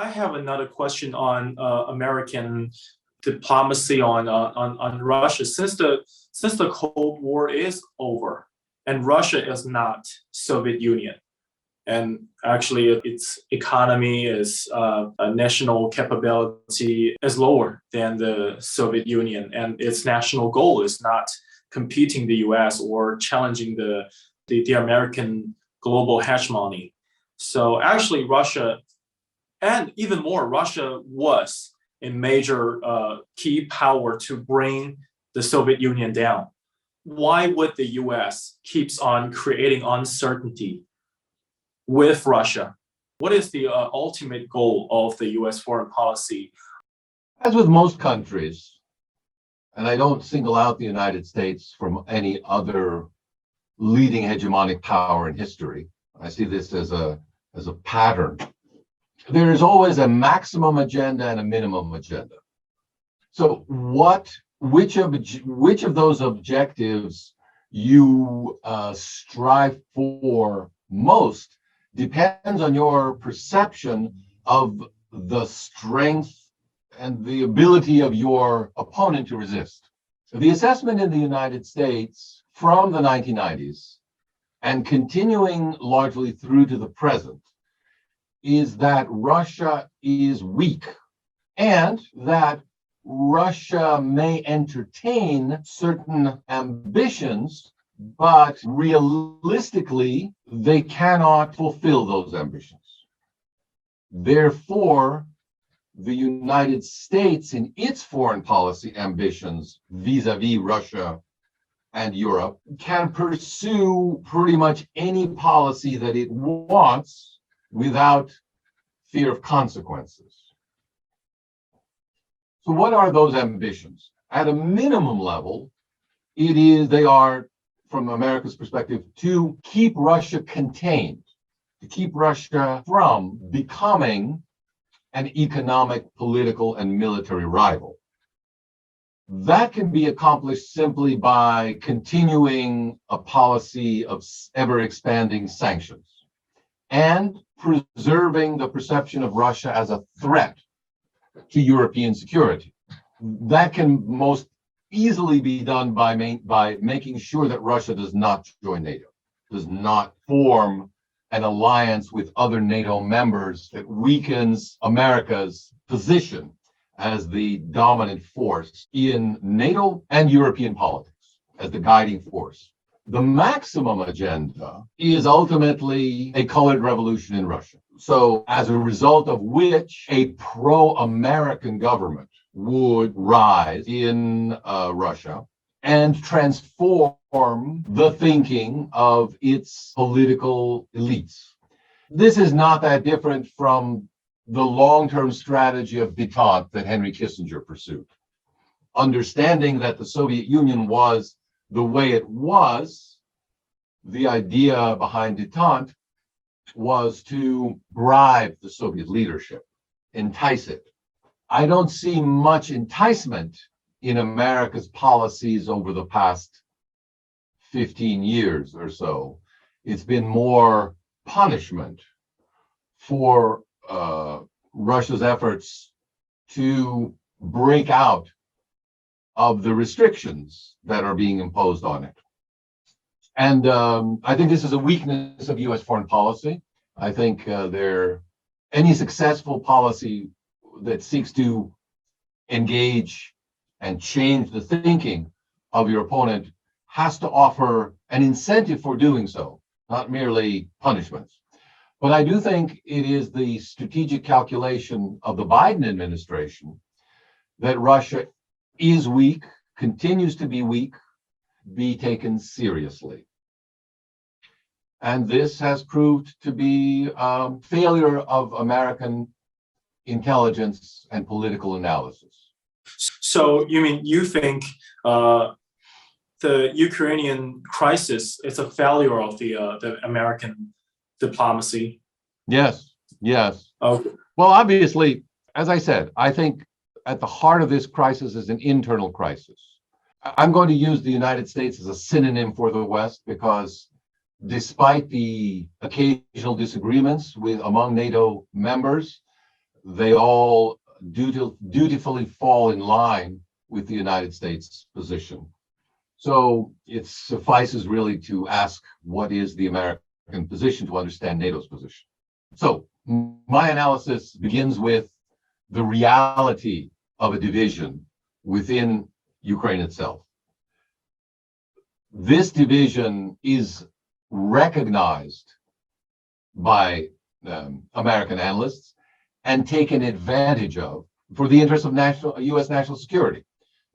I have another question on American diplomacy on Russia. Since the Cold War is over, and Russia is not Soviet Union, and actually its economy is national capability is lower than the Soviet Union, and its national goal is not competing the U.S. or challenging the American global hegemony. So actually, Russia, and even more, Russia was a major key power to bring the Soviet Union down. Why would the US keeps on creating uncertainty with Russia? What is the ultimate goal of the US foreign policy? As with most countries, and I don't single out the United States from any other leading hegemonic power in history, I see this as a pattern. There is always a maximum agenda and a minimum agenda. So which of those objectives you strive for most depends on your perception of the strength and the ability of your opponent to resist. The assessment in the United States from the 1990s and continuing largely through to the present is that Russia is weak and that Russia may entertain certain ambitions, but realistically, they cannot fulfill those ambitions. Therefore, the United States in its foreign policy ambitions vis-a-vis Russia and Europe can pursue pretty much any policy that it wants without fear of consequences. So what are those ambitions? At a minimum level, they are, from America's perspective, to keep Russia contained, to keep Russia from becoming an economic, political, and military rival. That can be accomplished simply by continuing a policy of ever-expanding sanctions and preserving the perception of Russia as a threat to European security. That can most easily be done by making sure that Russia does not join NATO, does not form an alliance with other NATO members that weakens America's position as the dominant force in NATO and European politics, as the guiding force. The maximum agenda is ultimately a colored revolution in Russia. So as a result of which a pro-American government would rise in Russia and transform the thinking of its political elites. This is not that different from the long-term strategy of détente that Henry Kissinger pursued. Understanding that the Soviet Union was the way it was, the idea behind détente was to bribe the Soviet leadership, entice it. I don't see much enticement in America's policies over the past 15 years or so. It's been more punishment for Russia's efforts to break out of the restrictions that are being imposed on it. And I think this is a weakness of U.S. foreign policy. I think any successful policy that seeks to engage and change the thinking of your opponent has to offer an incentive for doing so, not merely punishments. But I do think it is the strategic calculation of the Biden administration that Russia is weak, continues to be weak, be taken seriously. And this has proved to be a failure of American intelligence and political analysis. So you think the Ukrainian crisis is a failure of the American diplomacy? Yes. Okay. Well, obviously, as I said, I think at the heart of this crisis is an internal crisis. I'm going to use the United States as a synonym for the West because despite the occasional disagreements among NATO members, they all dutifully fall in line with the United States position. So it suffices really to ask, what is the American position to understand NATO's position? So my analysis begins with the reality of a division within Ukraine itself. This division is recognized by American analysts and taken advantage of for the interests of U.S. national security.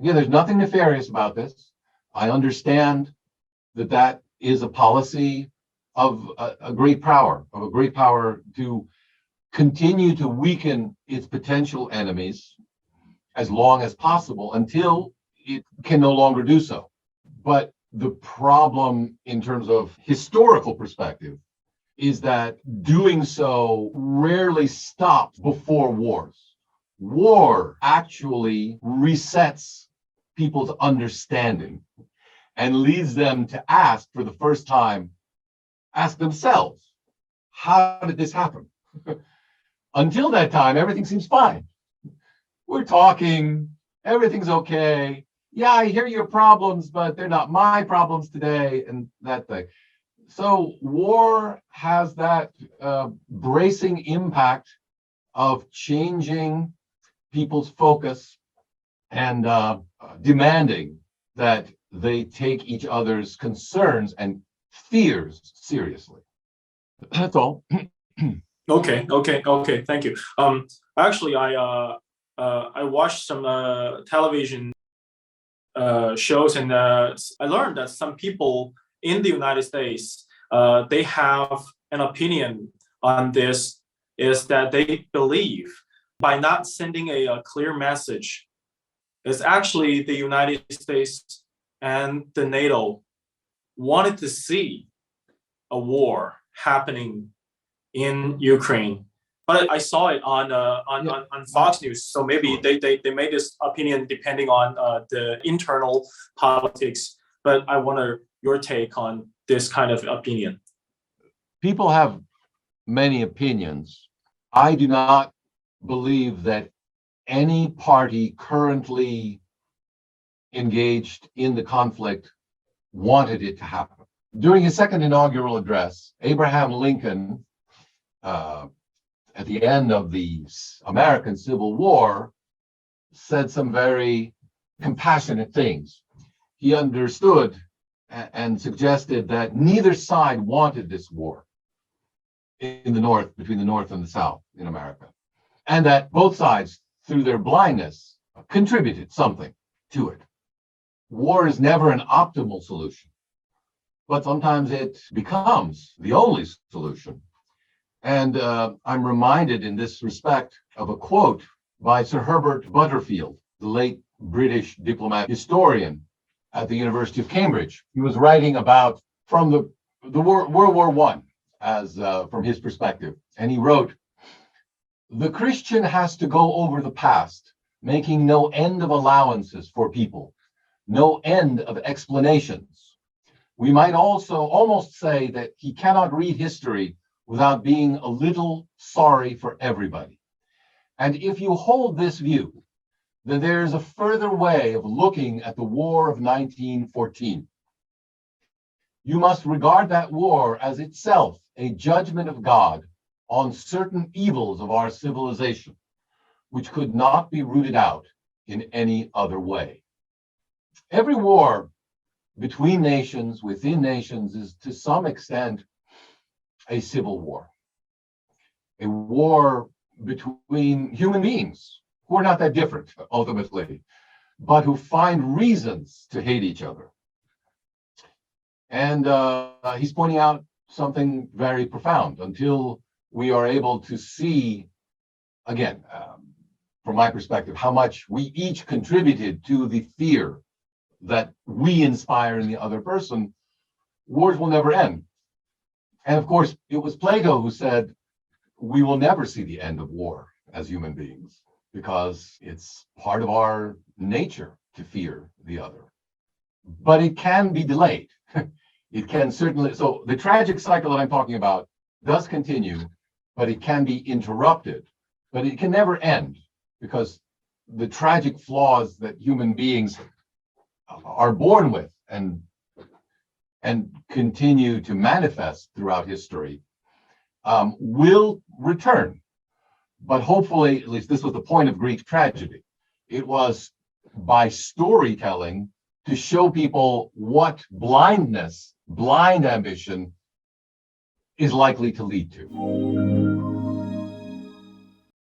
Again, there's nothing nefarious about this. I understand that that is a policy of a great power, to continue to weaken its potential enemies as long as possible until it can no longer do so. But the problem in terms of historical perspective is that doing so rarely stops before wars. War actually resets people's understanding and leads them to ask for the first time, ask themselves, how did this happen? Until that time, everything seems fine. We're talking, everything's okay. Yeah, I hear your problems, but they're not my problems today, and that thing. So war has that bracing impact of changing people's focus and demanding that they take each other's concerns and fears seriously. That's all. Okay. Thank you. Actually, I watched some television shows, and I learned that some people in the United States, they have an opinion on this, is that they believe by not sending a clear message, it's actually the United States and the NATO wanted to see a war happening in Ukraine. But I saw it on Fox News, so maybe they made this opinion depending on the internal politics. But I wonder your take on this kind of opinion. People have many opinions. I do not believe that any party currently engaged in the conflict wanted it to happen. During his second inaugural address, Abraham Lincoln, at the end of the American Civil War, said some very compassionate things. He understood and suggested that neither side wanted this war in the North, between the North and the South in America, and that both sides, through their blindness, contributed something to it. War is never an optimal solution, but sometimes it becomes the only solution. And I'm reminded in this respect of a quote by Sir Herbert Butterfield, the late British diplomat historian at the University of Cambridge. He was writing about from the World War I as from his perspective. And he wrote, "The Christian has to go over the past, making no end of allowances for people, no end of explanations. We might also almost say that he cannot read history without being a little sorry for everybody. And if you hold this view, then there is a further way of looking at the war of 1914. You must regard that war as itself a judgment of God on certain evils of our civilization, which could not be rooted out in any other way." Every war between nations, within nations, is to some extent a civil war, a war between human beings who are not that different ultimately, but who find reasons to hate each other. And he's pointing out something very profound. Until we are able to see, again, from my perspective, how much we each contributed to the fear that we inspire in the other person, wars will never end. And of course, it was Plato who said, we will never see the end of war as human beings, because it's part of our nature to fear the other. But it can be delayed. It can certainly, so the tragic cycle that I'm talking about does continue, but it can be interrupted but it can never end because the tragic flaws that human beings are born with and continue to manifest throughout history will return. But hopefully, at least this was the point of Greek tragedy. It was by storytelling to show people what blind ambition is likely to lead to.